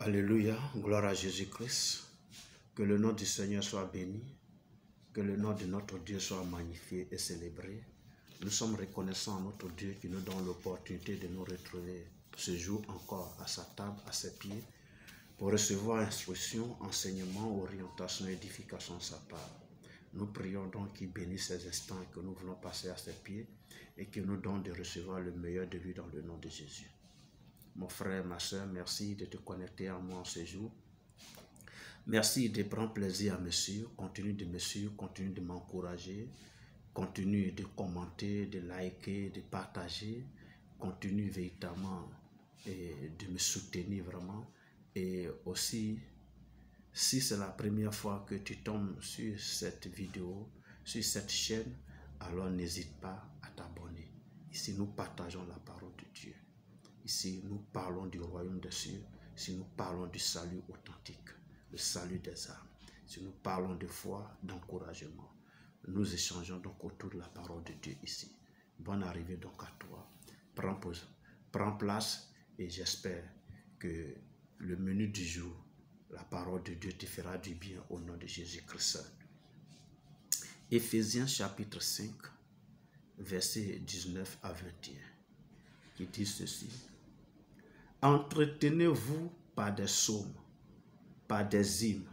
Alléluia, gloire à Jésus-Christ. Que le nom du Seigneur soit béni. Que le nom de notre Dieu soit magnifié et célébré. Nous sommes reconnaissants à notre Dieu qui nous donne l'opportunité de nous retrouver ce jour encore à sa table, à ses pieds, pour recevoir instruction, enseignement, orientation, édification de sa part. Nous prions donc qu'il bénisse ces instants que nous voulons passer à ses pieds et qu'il nous donne de recevoir le meilleur de lui dans le nom de Jésus. Mon frère, ma soeur, merci de te connecter à moi en ce jour. Merci de prendre plaisir à me suivre, continue de me suivre, continue de m'encourager, continue de commenter, de liker, de partager, continue véritablement de me soutenir vraiment. Et aussi, si c'est la première fois que tu tombes sur cette vidéo, sur cette chaîne, alors n'hésite pas à t'abonner. Ici, nous partageons la parole de Dieu. Ici, nous parlons du royaume des cieux. Ici, nous parlons du salut authentique, le salut des âmes. Si nous parlons de foi, d'encouragement, nous échangeons donc autour de la parole de Dieu ici. Bonne arrivée donc à toi. Prends place et j'espère que le menu du jour, la parole de Dieu te fera du bien au nom de Jésus-Christ. Éphésiens chapitre 5, versets 19 à 21, qui dit ceci. Entretenez-vous par des psaumes, par des hymnes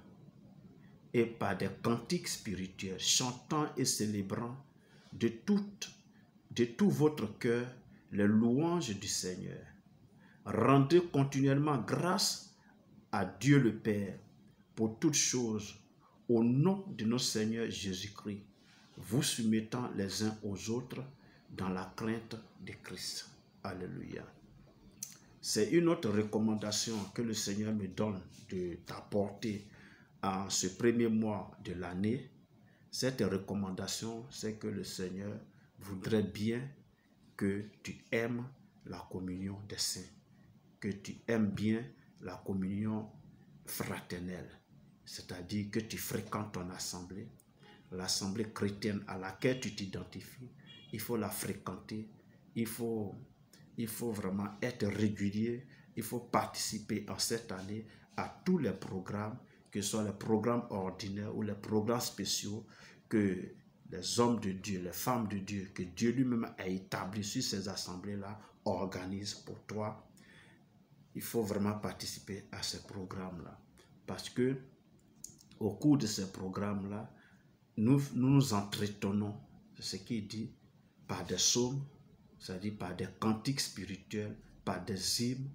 et par des cantiques spirituels, chantant et célébrant de tout votre cœur les louanges du Seigneur. Rendez continuellement grâce à Dieu le Père pour toutes choses au nom de notre Seigneur Jésus-Christ, vous soumettant les uns aux autres dans la crainte de Christ. Alléluia. C'est une autre recommandation que le Seigneur me donne de t'apporter en ce premier mois de l'année. Cette recommandation, c'est que le Seigneur voudrait bien que tu aimes la communion des saints, que tu aimes bien la communion fraternelle, c'est-à-dire que tu fréquentes ton assemblée, l'assemblée chrétienne à laquelle tu t'identifies. Il faut la fréquenter, il faut vraiment être régulier, il faut participer en cette année à tous les programmes, que ce soit les programmes ordinaires ou les programmes spéciaux que les hommes de Dieu, les femmes de Dieu, que Dieu lui-même a établi sur ces assemblées-là, organisent pour toi. Il faut vraiment participer à ces programmes-là. Parce que au cours de ces programmes-là, nous nous entretenons, c'est ce qu'il dit, par des psaumes, c'est-à-dire par des cantiques spirituels, par des hymnes,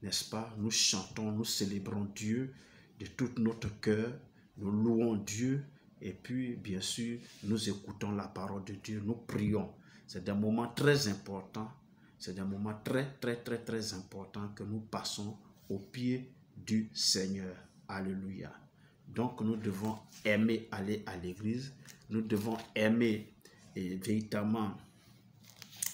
n'est-ce pas? Nous chantons, nous célébrons Dieu de tout notre cœur, nous louons Dieu et puis, bien sûr, nous écoutons la parole de Dieu, nous prions. C'est des moments très importants, c'est des moments très importants que nous passons au pied du Seigneur. Alléluia. Donc, nous devons aimer aller à l'église, nous devons aimer et véritablement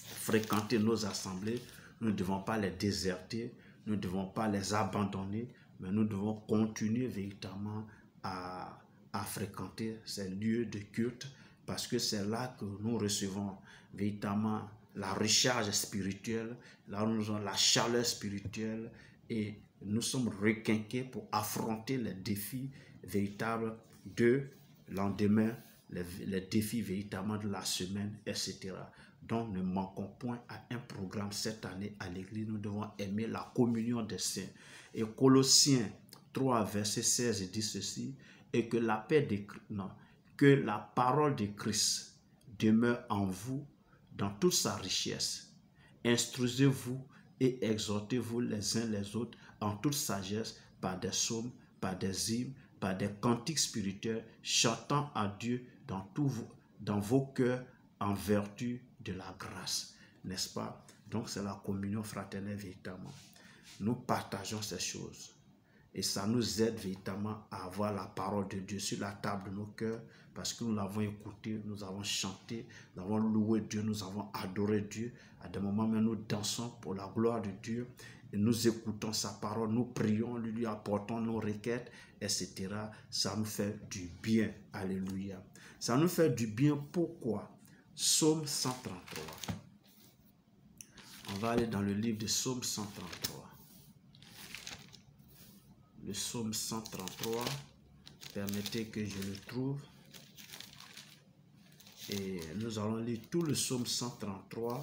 fréquenter nos assemblées. Nous ne devons pas les déserter, nous ne devons pas les abandonner, mais nous devons continuer véritablement à fréquenter ces lieux de culte, parce que c'est là que nous recevons véritablement la recharge spirituelle, là où nous avons la chaleur spirituelle et nous sommes requinqués pour affronter les défis véritables de lendemain, les défis véritablement de la semaine, etc. Donc, ne manquons point à un programme cette année à l'église. Nous devons aimer la communion des saints. Et Colossiens 3, verset 16 dit ceci, et que la paix que la parole de Christ demeure en vous dans toute sa richesse. Instruisez-vous et exhortez-vous les uns les autres en toute sagesse par des psaumes, par des hymnes, par des cantiques spirituels, chantant à Dieu dans vos cœurs en vertu de la grâce, n'est-ce pas? Donc c'est la communion fraternelle véritablement. Nous partageons ces choses et ça nous aide véritablement à avoir la parole de Dieu sur la table de nos cœurs, parce que nous l'avons écouté, nous avons chanté, nous avons loué Dieu, nous avons adoré Dieu. À des moments où nous dansons pour la gloire de Dieu et nous écoutons sa parole, nous prions, lui apportons nos requêtes, etc. Ça nous fait du bien. Alléluia. Ça nous fait du bien. Pourquoi? Psaume 133. On va aller dans le livre de Psaume 133. le psaume 133. Permettez que je le trouve. Et nous allons lire tout le psaume 133.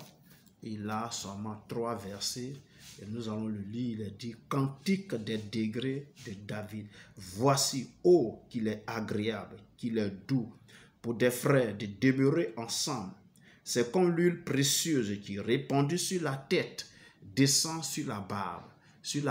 Il a seulement 3 versets. Et nous allons le lire. Il est dit, cantique des degrés de David. Voici, oh, qu'il est agréable, qu'il est doux pour des frères de demeurer ensemble. C'est comme l'huile précieuse qui, répandue sur la tête, descend sur la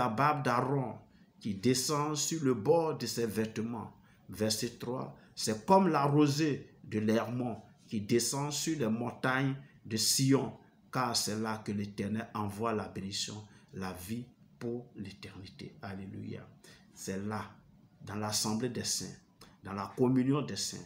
barbe d'Aaron, qui descend sur le bord de ses vêtements. Verset 3, c'est comme la rosée de l'Hermon qui descend sur les montagnes de Sion, car c'est là que l'Éternel envoie la bénédiction, la vie pour l'éternité. Alléluia. C'est là, dans l'assemblée des saints, dans la communion des saints,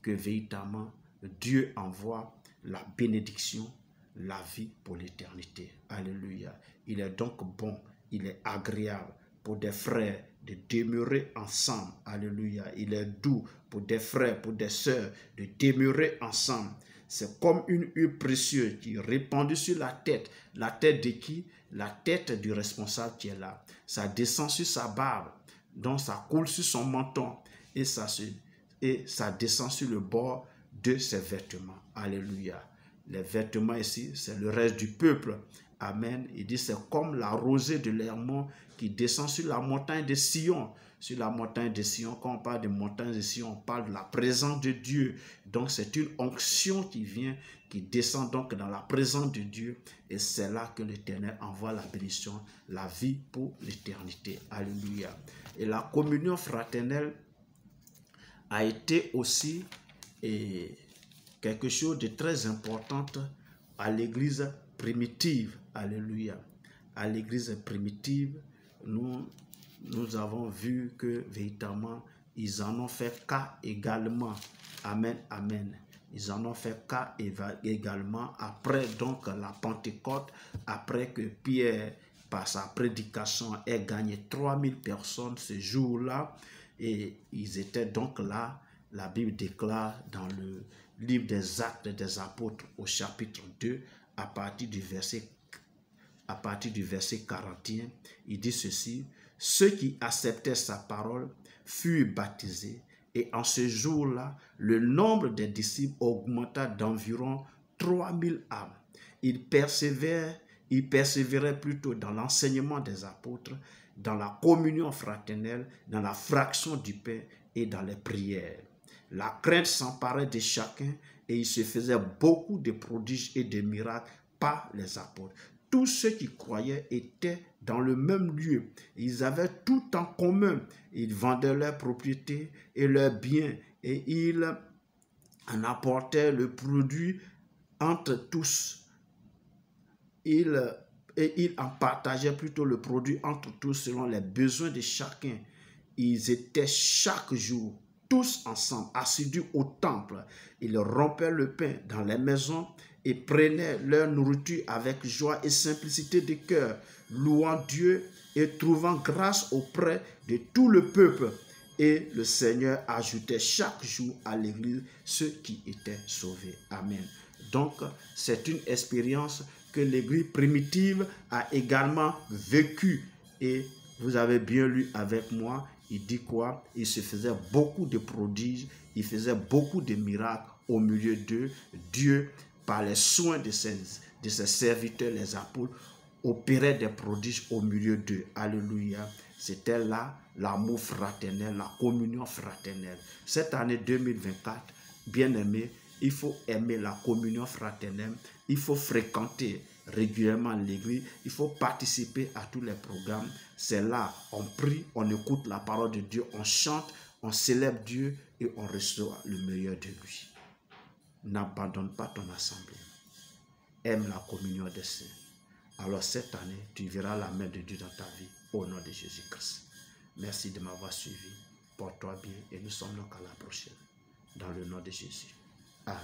que véritablement Dieu envoie la bénédiction, la vie pour l'éternité. Alléluia. Il est donc bon, il est agréable pour des frères de demeurer ensemble. Alléluia. Il est doux pour des frères, pour des sœurs de demeurer ensemble. C'est comme une huile précieuse qui est répandue sur la tête. La tête de qui? La tête du responsable qui est là. Ça descend sur sa barbe, donc ça coule sur son menton et ça descend sur le bord de ses vêtements. Alléluia. Les vêtements ici, c'est le reste du peuple. Amen. Il dit, c'est comme la rosée de l'Hermon qui descend sur la montagne de Sion. Sur la montagne de Sion, quand on parle de montagne de Sion, on parle de la présence de Dieu. Donc, c'est une onction qui vient, qui descend donc dans la présence de Dieu. Et c'est là que l'Éternel envoie la bénédiction, la vie pour l'éternité. Alléluia. Et la communion fraternelle a été aussi quelque chose de très important à l'église primitive. Alléluia. À l'église primitive, nous avons vu que véritablement, ils en ont fait cas également. Amen, amen. Ils en ont fait cas également après donc la Pentecôte, après que Pierre, par sa prédication, ait gagné 3000 personnes ce jour-là. Et ils étaient donc là. La Bible déclare dans le livre des Actes des Apôtres au chapitre 2, à partir du verset 41, il dit ceci: ceux qui acceptaient sa parole furent baptisés, et en ce jour-là, le nombre des disciples augmenta d'environ 3000 âmes. Ils persévéraient plutôt dans l'enseignement des apôtres, dans la communion fraternelle, dans la fraction du pain et dans les prières. La crainte s'emparait de chacun et il se faisait beaucoup de prodiges et de miracles par les apôtres. Tous ceux qui croyaient étaient dans le même lieu. Ils avaient tout en commun. Ils vendaient leurs propriétés et leurs biens et ils en apportaient le produit entre tous. Ils en partageaient plutôt le produit entre tous selon les besoins de chacun. Ils étaient chaque jour tous ensemble, assidus au temple. Ils rompaient le pain dans les maisons et prenaient leur nourriture avec joie et simplicité de cœur, louant Dieu et trouvant grâce auprès de tout le peuple. Et le Seigneur ajoutait chaque jour à l'église ceux qui étaient sauvés. Amen. Donc, c'est une expérience que l'église primitive a également vécue. Et vous avez bien lu avec moi, il dit quoi? Il se faisait beaucoup de prodiges, il faisait beaucoup de miracles au milieu d'eux. Dieu, par les soins de ses serviteurs, les apôtres, opérait des prodiges au milieu d'eux. Alléluia. C'était là l'amour fraternel, la communion fraternelle. Cette année 2024, bien-aimés, il faut aimer la communion fraternelle, il faut fréquenter régulièrement l'église, il faut participer à tous les programmes. C'est là, on prie, on écoute la parole de Dieu, on chante, on célèbre Dieu et on reçoit le meilleur de lui. N'abandonne pas ton assemblée. Aime la communion des saints. Alors cette année, tu verras la main de Dieu dans ta vie au nom de Jésus-Christ. Merci de m'avoir suivi. Porte-toi bien et nous sommes donc à la prochaine. Dans le nom de Jésus. Amen.